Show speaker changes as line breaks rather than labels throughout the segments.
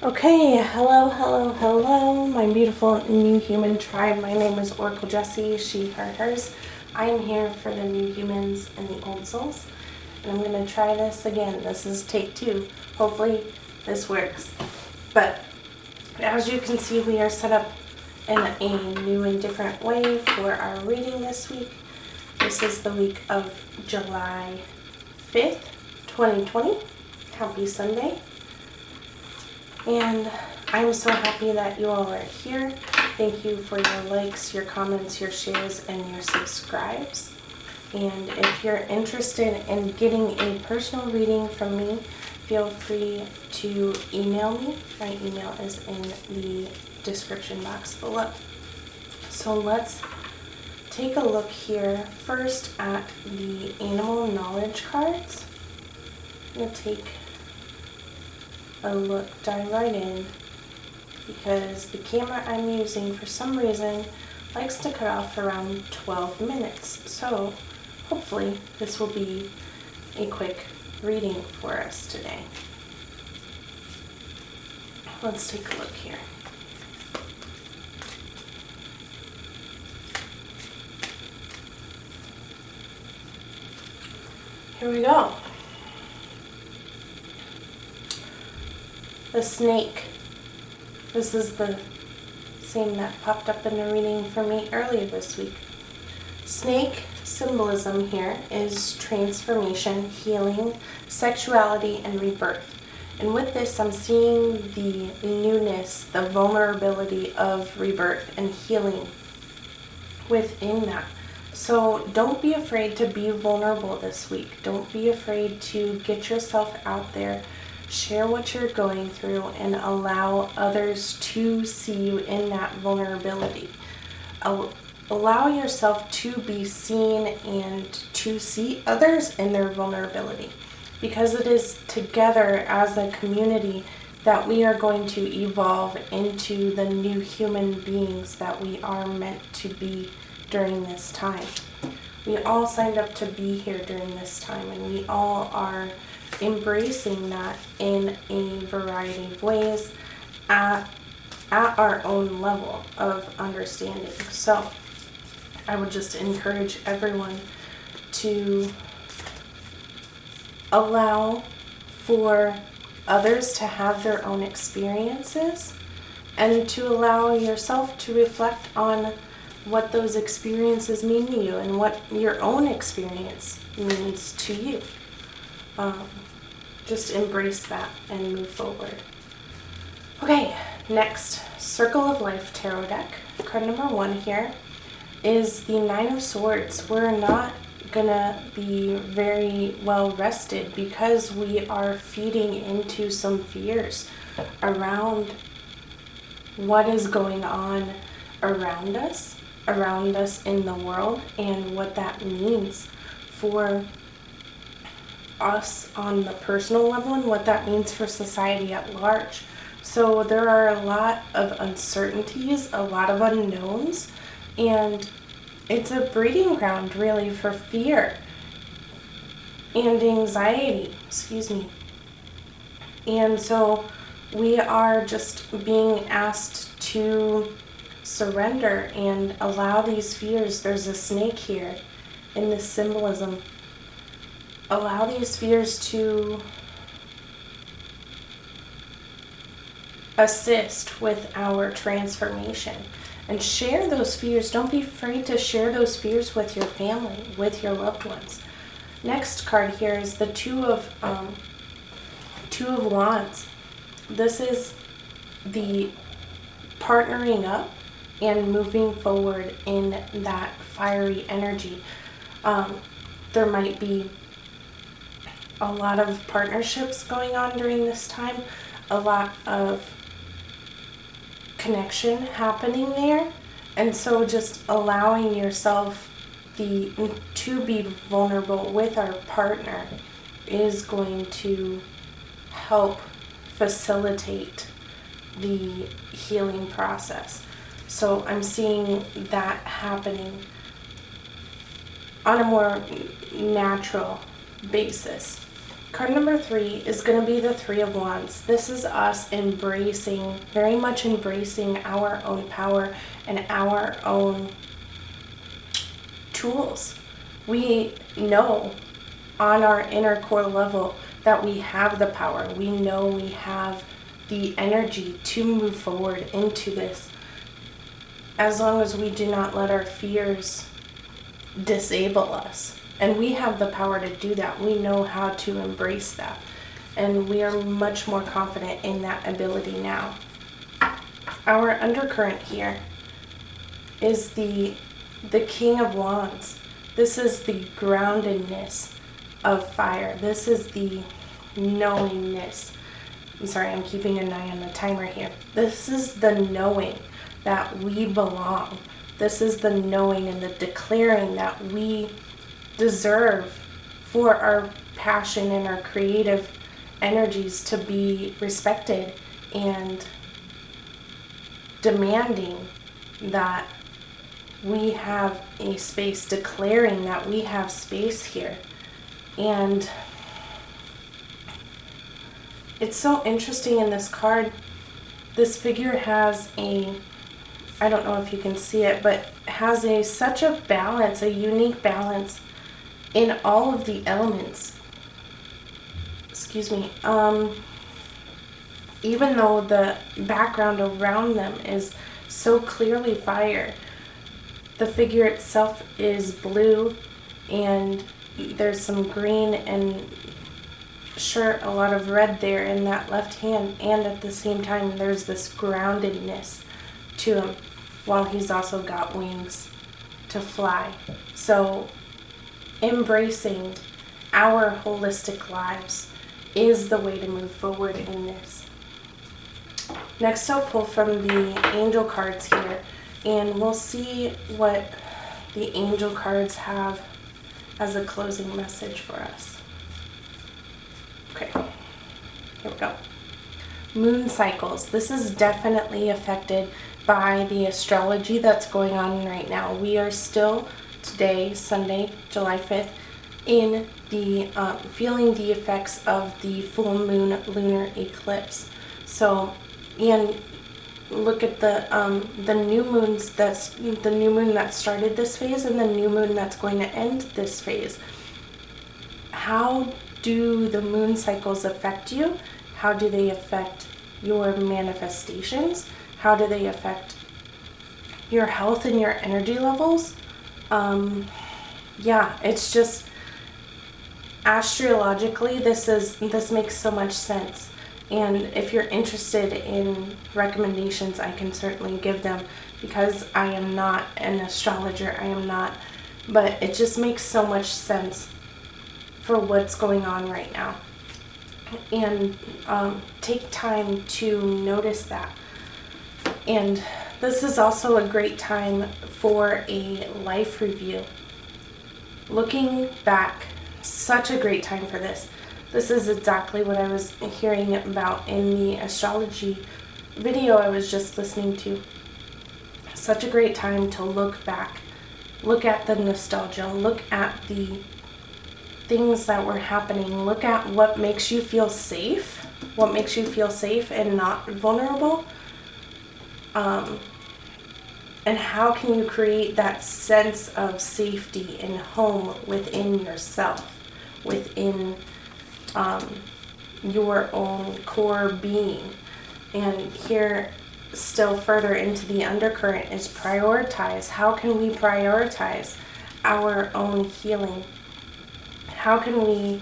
Okay, hello, my beautiful new human tribe. My name is Oracle Jessie, she, her, hers. I am here for the new humans and the old souls. And I'm going to try this again. This is take 2. Hopefully this works. But as you can see, we are set up in a new and different way for our reading this week. This is the week of July 5th, 2020. Happy Sunday. And I'm so happy that you all are here. Thank you for your likes, your comments, your shares, and your subscribes. And if you're interested in getting a personal reading from me, feel free to email me. My email is in the description box below. So let's take a look here first at the animal knowledge cards. I'm going to take dive right in, because the camera I'm using for some reason likes to cut off around 12 minutes. So hopefully this will be a quick reading for us today. Let's take a look here. Here we go. The snake. This is the same that popped up in the reading for me earlier this week. Snake symbolism here is transformation, healing, sexuality, and rebirth. And with this, I'm seeing the newness, the vulnerability of rebirth and healing within that. So don't be afraid to be vulnerable this week. Don't be afraid to get yourself out there. Share what you're going through and allow others to see you in that vulnerability. Allow yourself to be seen and to see others in their vulnerability, because it is together as a community that we are going to evolve into the new human beings that we are meant to be during this time. We all signed up to be here during this time, and we all are embracing that in a variety of ways at our own level of understanding. So I would just encourage everyone to allow for others to have their own experiences, and to allow yourself to reflect on what those experiences mean to you and what your own experience means to you. Just embrace that and move forward. Okay, next, Circle of Life Tarot deck. Card number 1 here is the 9 of Swords. We're not gonna be very well rested because we are feeding into some fears around what is going on around us in the world, and what that means for us on the personal level, and what that means for society at large. So there are a lot of uncertainties, a lot of unknowns, and it's a breeding ground really for fear and anxiety, And so we are just being asked to surrender and allow these fears. There's a snake here in this symbolism. Allow these fears to assist with our transformation, and share those fears. Don't be afraid to share those fears with your family, with your loved ones. Next card here is the Two of Wands. This is the partnering up and moving forward in that fiery energy. There might be a lot of partnerships going on during this time, a lot of connection happening there, and so just allowing yourself to be vulnerable with our partner is going to help facilitate the healing process. So I'm seeing that happening on a more natural basis. Card number 3 is going to be the Three of Wands. This is us embracing, very much embracing our own power and our own tools. We know on our inner core level that we have the power. We know we have the energy to move forward into this, as long as we do not let our fears disable us. And we have the power to do that. We know how to embrace that. And we are much more confident in that ability now. Our undercurrent here is the King of Wands. This is the groundedness of fire. This is the knowingness. I'm sorry, I'm keeping an eye on the timer here. This is the knowing that we belong. This is the knowing and the declaring that we deserve for our passion and our creative energies to be respected, and demanding that we have a space, declaring that we have space here. And it's so interesting in this card. This figure has I don't know if you can see it, but has such a balance, a unique balance in all of the elements. Excuse me. Even though the background around them is so clearly fire, the figure itself is blue, and there's some green and sure a lot of red there in that left hand, and at the same time there's this groundedness to him, while he's also got wings to fly. So embracing our holistic lives is the way to move forward in this. Next, I'll pull from the angel cards here, and we'll see what the angel cards have as a closing message for us. Okay, here we go. Moon cycles. This is definitely affected by the astrology that's going on right now. We are still today, Sunday, July 5th, in the feeling the effects of the full moon lunar eclipse. So, and look at the new moons, that's the new moon that started this phase and the new moon that's going to end this phase. How do the moon cycles affect you? How do they affect your manifestations? How do they affect your health and your energy levels? Yeah, it's just astrologically, this makes so much sense. And if you're interested in recommendations, I can certainly give them, because I am not an astrologer. I am not, but it just makes so much sense for what's going on right now. And take time to notice that. And this is also a great time for a life review. Looking back, such a great time for this. This is exactly what I was hearing about in the astrology video I was just listening to. Such a great time to look back, look at the nostalgia, look at the things that were happening, look at what makes you feel safe, and not vulnerable. And how can you create that sense of safety and home within yourself, within your own core being. And here, still further into the undercurrent, is prioritize. How can we prioritize our own healing? How can we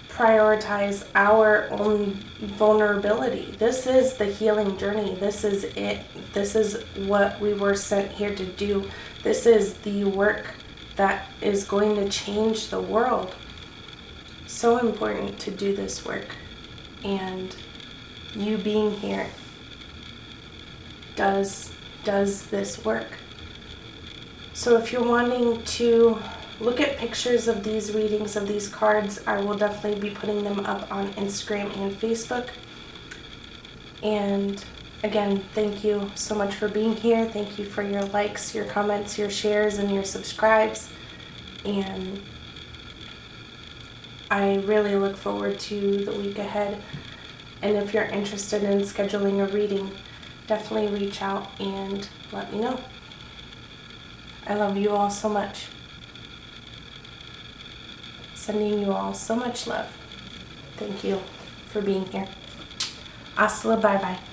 prioritize our own vulnerability? This is the healing journey. This is it. This is what we were sent here to do. This is the work that is going to change the world. So important to do this work. And you being here does this work. So if you're wanting to look at pictures of these readings, of these cards, I will definitely be putting them up on Instagram and Facebook. And again, thank you so much for being here. Thank you for your likes, your comments, your shares, and your subscribes. And I really look forward to the week ahead. And if you're interested in scheduling a reading, definitely reach out and let me know. I love you all so much. Sending you all so much love. Thank you for being here. Hasta la bye-bye.